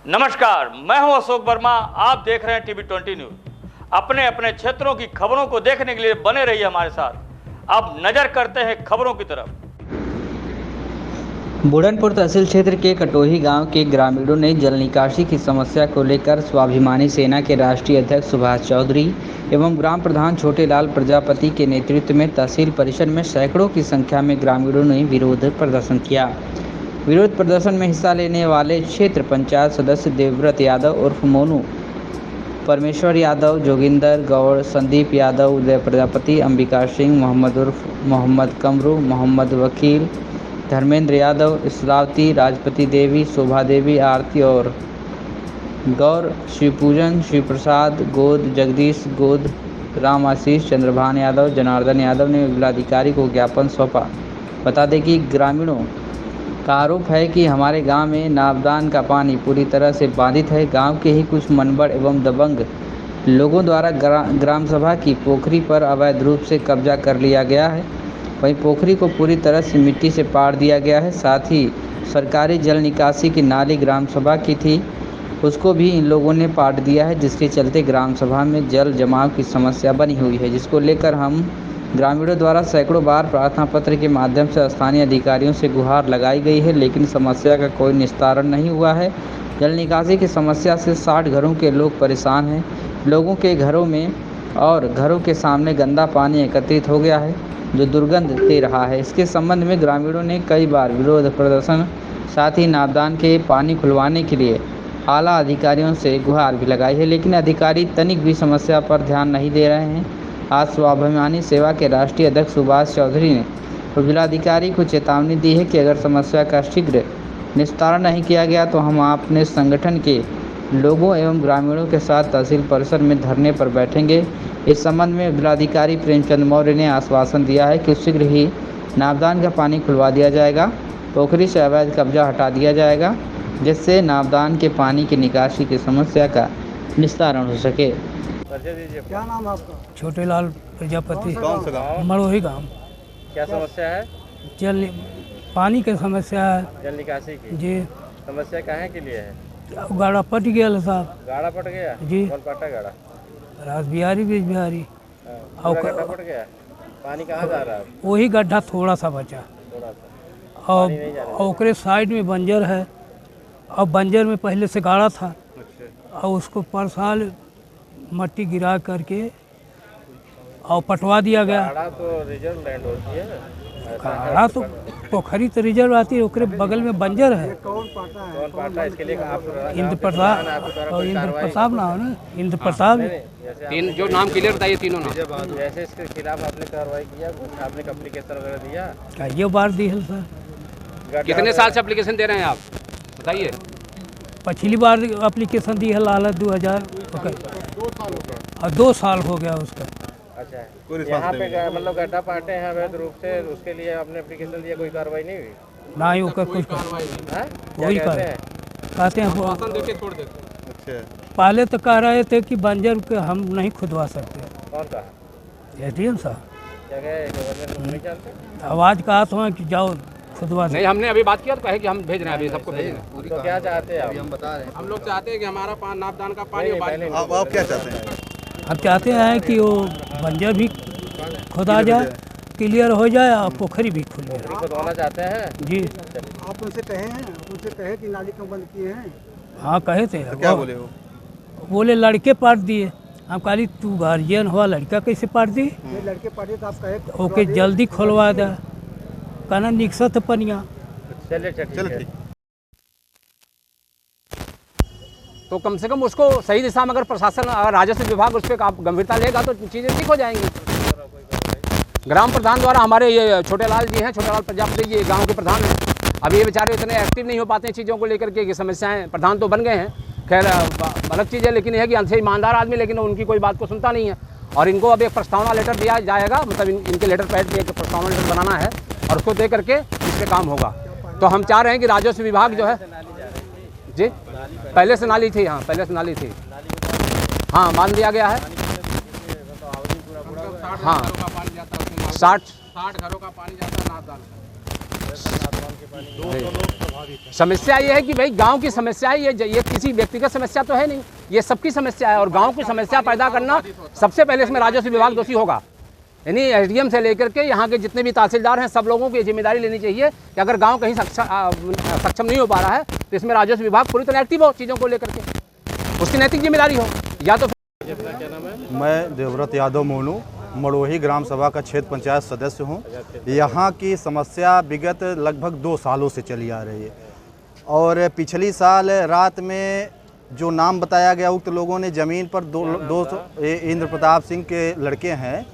नमस्कार, मैं हूं अशोक वर्मा। आप देख रहे हैं टीवी 20 न्यूज। अपने अपने क्षेत्रों की खबरों को देखने के लिए बने रहिए हमारे साथ। अब नजर करते हैं खबरों की तरफ। बुढ़नपुर तहसील क्षेत्र के कटोही गांव के ग्रामीणों ने जल निकासी की समस्या को लेकर स्वाभिमानी सेना के राष्ट्रीय अध्यक्ष सुभाष चौधरी एवं ग्राम प्रधान छोटेलाल प्रजापति के नेतृत्व में तहसील परिसर में सैकड़ों की संख्या में ग्रामीणों ने विरोध प्रदर्शन किया। विरोध प्रदर्शन में हिस्सा लेने वाले क्षेत्र पंचायत सदस्य देवव्रत यादव उर्फ मोनू, परमेश्वर यादव, जोगिंदर गौड़, संदीप यादव, उदय प्रजापति, अंबिका सिंह, मोहम्मद उर्फ मोहम्मद कमरू, मोहम्मद वकील, धर्मेंद्र यादव, इस्लावती, राजपति देवी, शोभा देवी, आरती और गौर, शिवपूजन, शिवप्रसाद गोद, जगदीश गोद, राम आशीष, चंद्रभान यादव, जनार्दन यादव ने जिलाधिकारी को ज्ञापन सौंपा। बता दें कि ग्रामीणों का आरोप है कि हमारे गांव में नाबदान का पानी पूरी तरह से बाधित है। गांव के ही कुछ मनबड़ एवं दबंग लोगों द्वारा ग्राम सभा की पोखरी पर अवैध रूप से कब्जा कर लिया गया है। वहीं पोखरी को पूरी तरह से मिट्टी से पाड़ दिया गया है। साथ ही सरकारी जल निकासी की नाली ग्राम सभा की थी, उसको भी इन लोगों ने पाट दिया है, जिसके चलते ग्राम सभा में जल जमाव की समस्या बनी हुई है, जिसको लेकर हम ग्रामीणों द्वारा सैकड़ों बार प्रार्थना पत्र के माध्यम से स्थानीय अधिकारियों से गुहार लगाई गई है, लेकिन समस्या का कोई निस्तारण नहीं हुआ है। जल निकासी की समस्या से 60 घरों के लोग परेशान हैं। लोगों के घरों में और घरों के सामने गंदा पानी एकत्रित हो गया है, जो दुर्गंध दे रहा है। इसके संबंध में ग्रामीणों ने कई बार विरोध प्रदर्शन, साथ ही नाबदान के पानी खुलवाने के लिए आला अधिकारियों से गुहार भी लगाई है, लेकिन अधिकारी तनिक भी समस्या पर ध्यान नहीं दे रहे हैं। आज स्वाभिमानी सेवा के राष्ट्रीय अध्यक्ष सुभाष चौधरी ने जिलाधिकारी को चेतावनी दी है कि अगर समस्या का शीघ्र निस्तारण नहीं किया गया तो हम अपने संगठन के लोगों एवं ग्रामीणों के साथ तहसील परिसर में धरने पर बैठेंगे। इस संबंध में जिलाधिकारी प्रेमचंद मौर्य ने आश्वासन दिया है कि शीघ्र ही नाबदान का पानी खुलवा दिया जाएगा, पोखरी से अवैध कब्जा हटा दिया जाएगा, जिससे नाबदान के पानी की निकासी की समस्या का निस्तारण हो सके। क्या नाम है आपका? छोटेलाल प्रजापति। कौन सा गाँव? मड़ोही गाँव। क्या समस्या है? जल पानी की समस्या है जल निकासी की जी। समस्या कहाँ के लिए है? गाड़ा पट गया साहब गाड़ा पट गया जी। कौन पटा गाड़ा? राज बिहारी बीज बिहारी। पूरा गड्ढा पट गया। पानी कहाँ जा रहा है? वही गड्ढा थोड़ा सा बचा थोड़ा सा और ओकरे साइड में बंजर है, और बंजर में पहले से गाड़ा था और उसको पर साल मट्टी गिरा करके और पटवा दिया गया। गाड़ा तो रिजर्व लैंड होती है। गाड़ा तो पोखरी तो रिजर्व आती है, ओकरे बगल में बंजर है। कौन पाटा है? कौन पाटा? इसके लिए आप इंद्र प्रताप और इंद्र प्रताप ना हो ना, इंद्र प्रताप। तीन जो नाम क्लियर बताइए, तीनों नाम। जैसे इसके खिलाफ आपने कार्रवाई किया, कुछ आपने एप्लीकेशन वगैरह दिया? ये बार दी है सर। कितने साल से एप्लीकेशन दे रहे हैं आप, बताइए? पिछली बार एप्लीकेशन दी है लाल 2000 और 2 साल हो गया उसका। अच्छा, यहाँ पे मतलब गड्ढा पाटे हैं अवैध रूप से, उसके लिए आपने एप्लीकेशन दिया, कोई कार्रवाई नहीं हुई? ना ही होकर कुछ हाँ? वही क्या कहते हैं? कहते हैं छोड़ देते। अच्छा, पहले तो कह रहे थे कि बंजर के हम नहीं खुदवा सकते। कौन कहा? एडीएम साहब क्या कहे? गवर्नर नहीं जानते? आवाज़ कहा था कि जाओ खुदवा नहीं, हमने अभी बात किया तो कहे कि हम भेज रहे हैं, अभी सबको भेज रहे हैं। तो क्या चाहते हैं आप? हम बता रहे हैं। हम लोग चाहते हैं कि हमारा नाबदान का पानी आप क्या चाहते हैं? अब चाहते हैं कि वो बंजर भी खुदा जाए, क्लियर हो जाए और पोखरी भी खुल जाए। खुदवाना चाहते हैं जी आप उनसे कहे कि नाली क्यों बंद किए हैं? हाँ कहे थे। क्या बोले वो? बोले लड़के पाट दिए। हम कहा तू गार्जियन हुआ, लड़का कैसे पाट दी? ये लड़के पाटे तो आप कहे ओके जल्दी खोलवा दे, कहना निकसत पनिया। चलिए ठीक। तो कम से कम उसको सही दिशा में अगर प्रशासन, अगर राजस्व विभाग उस पर गंभीरता लेगा तो चीज़ें ठीक हो जाएंगी। ग्राम प्रधान द्वारा हमारे ये छोटेलाल जी हैं, छोटेलाल प्रजापति जी गांव के प्रधान हैं। अब ये बेचारे इतने एक्टिव नहीं हो पाते हैं चीज़ों को लेकर के, समस्याएं। प्रधान तो बन गए हैं, खैर अलग चीज़ है, लेकिन यह है कि अंत से ईमानदार आदमी, लेकिन उनकी कोई बात को सुनता नहीं है। और इनको अब एक प्रस्तावना लेटर दिया जाएगा, मतलब इनके लेटर पैड पे एक प्रस्तावना लेटर बनाना है और उसको दे करके इस पर काम होगा। तो हम चाह रहे हैं कि राजस्व विभाग जो है जी, पहले से नाली थी, हाँ पहले से नाली थी, हाँ मान दिया गया है। हाँ 60 घरों का पानी जाता है नाबदान। समस्या ये है कि भाई गांव की समस्या है, ये किसी व्यक्तिगत समस्या तो है नहीं, ये सबकी समस्या है। और गांव की समस्या पैदा करना सबसे पहले इसमें राजस्व विभाग दोषी होगा। यानी एसडीएम से लेकर के यहाँ के जितने भी तहसीलदार हैं, सब लोगों को ये जिम्मेदारी लेनी चाहिए कि अगर गांव कहीं सक्षम नहीं हो पा रहा है तो इसमें राजस्व विभाग पूरी तरह एक्टिव हो, चीज़ों को लेकर के उसकी नैतिक जिम्मेदारी हो। या तो मैं देवव्रत यादव मोनू मड़ोही ग्राम सभा का क्षेत्र पंचायत सदस्य हूं। यहाँ की समस्या विगत लगभग 2 सालों से चली आ रही है और पिछली साल रात में जो नाम बताया गया, उक्त लोगों ने ज़मीन पर इंद्र प्रताप सिंह के लड़के हैं,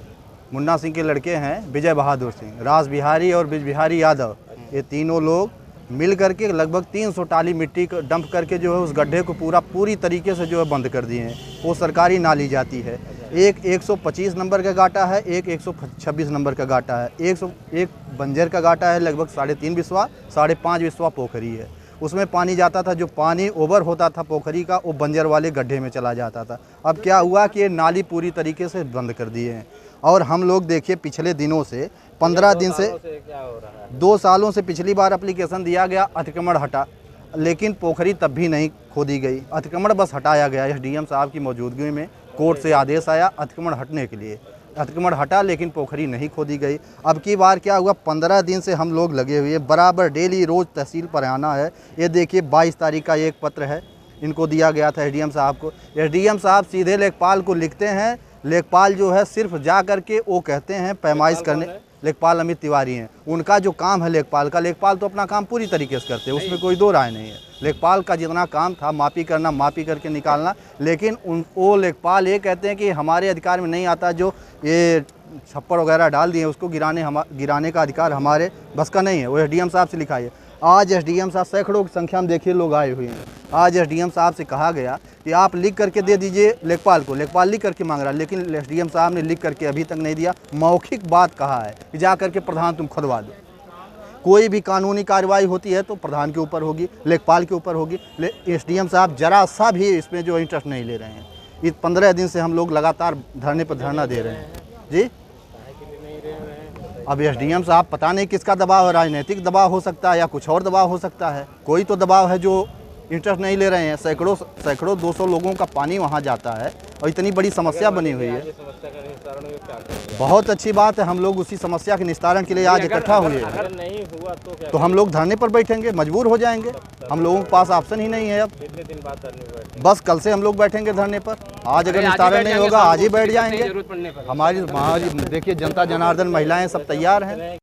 मुन्ना सिंह के लड़के हैं, विजय बहादुर सिंह, राज बिहारी और ब्रिज बिहारी यादव, ये तीनों लोग मिल करके लगभग 300 टाली मिट्टी डंप करके जो है उस गड्ढे को पूरी तरीके से जो है बंद कर दिए हैं। वो सरकारी नाली जाती है। एक 125 नंबर का गाटा है, एक 126 नंबर का गाटा है, एक बंजर का गाटा है, लगभग 3.5 बिस्वा 5.5 बिस्वा पोखरी है। उसमें पानी जाता था, जो पानी ओवर होता था पोखरी का वो बंजर वाले गड्ढे में चला जाता था। अब क्या हुआ कि ये नाली पूरी तरीके से बंद कर दिए हैं। और हम लोग देखिए पिछले दिनों से 15 दिन से 2 सालों से पिछली बार एप्लीकेशन दिया गया, अतिक्रमण हटा, लेकिन पोखरी तब भी नहीं खोदी गई, अतिक्रमण बस हटाया गया। एसडीएम साहब की मौजूदगी में कोर्ट से आदेश आया अतिक्रमण हटने के लिए, अतिक्रमण हटा लेकिन पोखरी नहीं खोदी गई। अब की बार क्या हुआ, 15 दिन से हम लोग लगे हुए बराबर डेली रोज़ तहसील पर आना है। ये देखिए 22 तारीख का एक पत्र है, इनको दिया गया था एसडीएम साहब को। एसडीएम साहब सीधे लेखपाल को लिखते हैं, लेखपाल जो है सिर्फ जा करके वो कहते हैं पैमाइश करने। लेखपाल अमित तिवारी हैं, उनका जो काम है लेखपाल का, लेखपाल तो अपना काम पूरी तरीके से करते हैं, उसमें कोई दो राय नहीं है। लेखपाल का जितना काम था मापी करना, मापी करके निकालना, लेकिन वो लेखपाल ये कहते हैं कि हमारे अधिकार में नहीं आता, जो ये छप्पर वगैरह डाल दिए उसको गिराने का अधिकार हमारे बस का नहीं है। वो एसडीएम साहब से लिखा है। आज एसडीएम साहब सैकड़ों की संख्या में देखिए लोग आए हुए हैं। आज एसडीएम साहब से कहा गया कि आप लिख करके दे दीजिए लेखपाल को, लेखपाल लिख करके मांग रहा है, लेकिन एसडीएम साहब ने लिख करके अभी तक नहीं दिया। मौखिक बात कहा है कि जा करके प्रधान तुम खुदवा दो। कोई भी कानूनी कार्रवाई होती है तो प्रधान के ऊपर होगी, लेखपाल के ऊपर होगी। एसडीएम साहब जरा सा भी इसमें जो इंटरेस्ट नहीं ले रहे हैं। इस 15 दिन से हम लोग लगातार धरने पर धरना दे रहे हैं जी। अब एसडीएम साहब पता नहीं किसका दबाव है, राजनीतिक दबाव हो सकता है या कुछ और दबाव हो सकता है। कोई तो दबाव है जो इंटरेस्ट नहीं ले रहे हैं। सैकड़ों 200 लोगों का पानी वहाँ जाता है और इतनी बड़ी समस्या बनी हुई है। बहुत अच्छी बात है, हम लोग उसी समस्या के निस्तारण के लिए आज इकट्ठा हुए हैं। अगर नहीं हुआ तो हम लोग धरने पर बैठेंगे, मजबूर हो जाएंगे। हम लोगों के पास ऑप्शन ही नहीं है। अब कितने दिन बाद धरने पर? बस कल से हम लोग बैठेंगे धरने पर। आज अगर निस्तारण नहीं होगा आज ही बैठ जाएंगे। हमारी देखिए जनता जनार्दन महिलाएं सब तैयार हैं।